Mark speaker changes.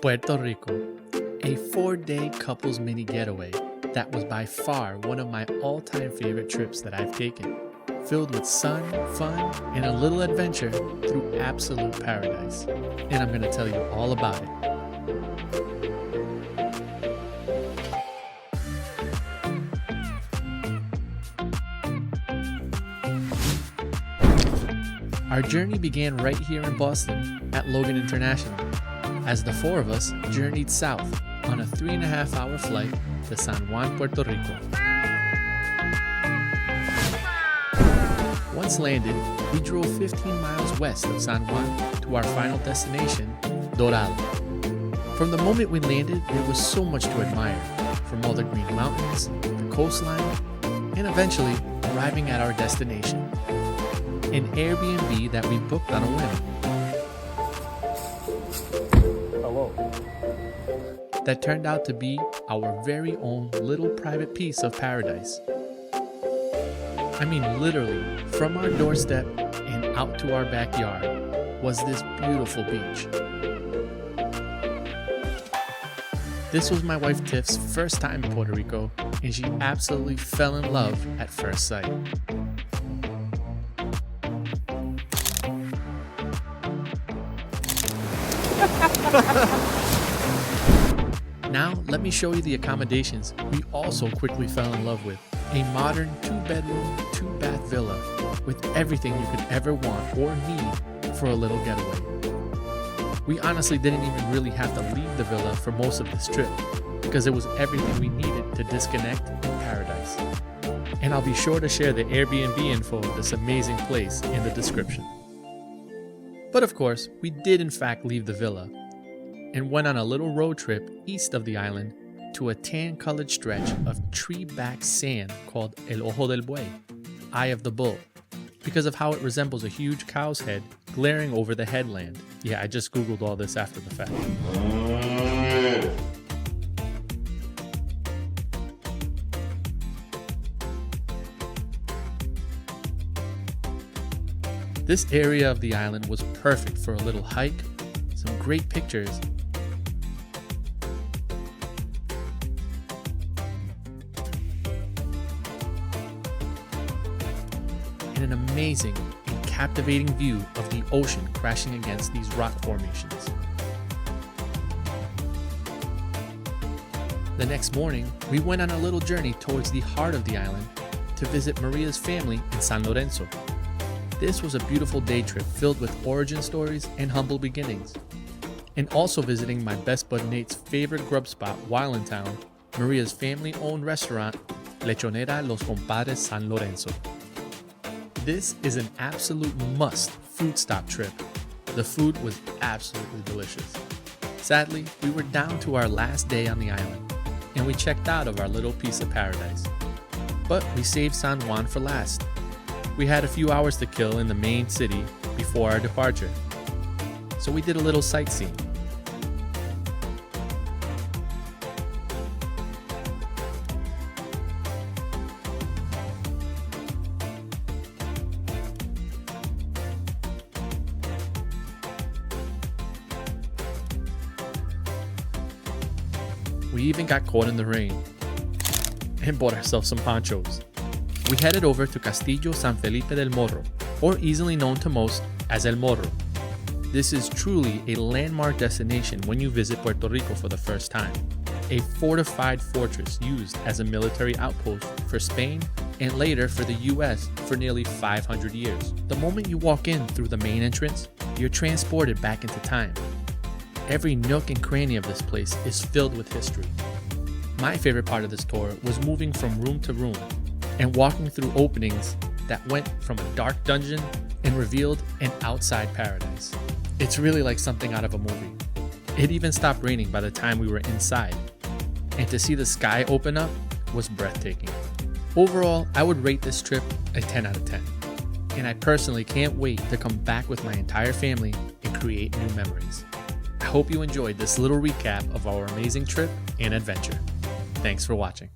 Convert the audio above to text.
Speaker 1: Puerto Rico, a 4-day couples mini getaway that was by far one of my all-time favorite trips that I've taken, filled with sun, fun, and a little adventure through absolute paradise. And I'm going to tell you all about it. Our journey began right here in Boston at Logan International, as the four of us journeyed south on a 3.5-hour flight to San Juan, Puerto Rico. Once landed, we drove 15 miles west of San Juan to our final destination, Dorado. From the moment we landed, there was so much to admire, from all the green mountains, the coastline, and eventually arriving at our destination, an Airbnb that we booked on a whim.
Speaker 2: Hello.
Speaker 1: That turned out to be our very own little private piece of paradise. I mean, literally, from our doorstep and out to our backyard was this beautiful beach. This was my wife Tiff's first time in Puerto Rico, and she absolutely fell in love at first sight. Now, let me show you the accommodations we also quickly fell in love with. A modern 2-bedroom, 2-bath villa with everything you could ever want or need for a little getaway. We honestly didn't even really have to leave the villa for most of this trip because it was everything we needed to disconnect in paradise. And I'll be sure to share the Airbnb info of this amazing place in the description. But of course, we did in fact leave the villa and went on a little road trip east of the island to a tan-colored stretch of tree-backed sand called El Ojo del Buey, Eye of the Bull, because of how it resembles a huge cow's head glaring over the headland. Yeah, I just googled all this after the fact. This area of the island was perfect for a little hike, some great pictures, and an amazing and captivating view of the ocean crashing against these rock formations. The next morning, we went on a little journey towards the heart of the island to visit Maria's family in San Lorenzo. This was a beautiful day trip filled with origin stories and humble beginnings, and also visiting my best bud Nate's favorite grub spot while in town, Maria's family-owned restaurant, Lechonera Los Compadres San Lorenzo. This is an absolute must food stop trip. The food was absolutely delicious. Sadly, we were down to our last day on the island, and we checked out of our little piece of paradise. But we saved San Juan for last. We had a few hours to kill in the main city before our departure, so we did a little sightseeing. We even got caught in the rain and bought ourselves some ponchos. We headed over to Castillo San Felipe del Morro, or easily known to most as El Morro. This is truly a landmark destination when you visit Puerto Rico for the first time. A fortified fortress used as a military outpost for Spain and later for the US for nearly 500 years. The moment you walk in through the main entrance, you're transported back into time. Every nook and cranny of this place is filled with history. My favorite part of this tour was moving from room to room and walking through openings that went from a dark dungeon and revealed an outside paradise. It's really like something out of a movie. It even stopped raining by the time we were inside, and to see the sky open up was breathtaking. Overall, I would rate this trip a 10 out of 10, and I personally can't wait to come back with my entire family and create new memories. I hope you enjoyed this little recap of our amazing trip and adventure. Thanks for watching.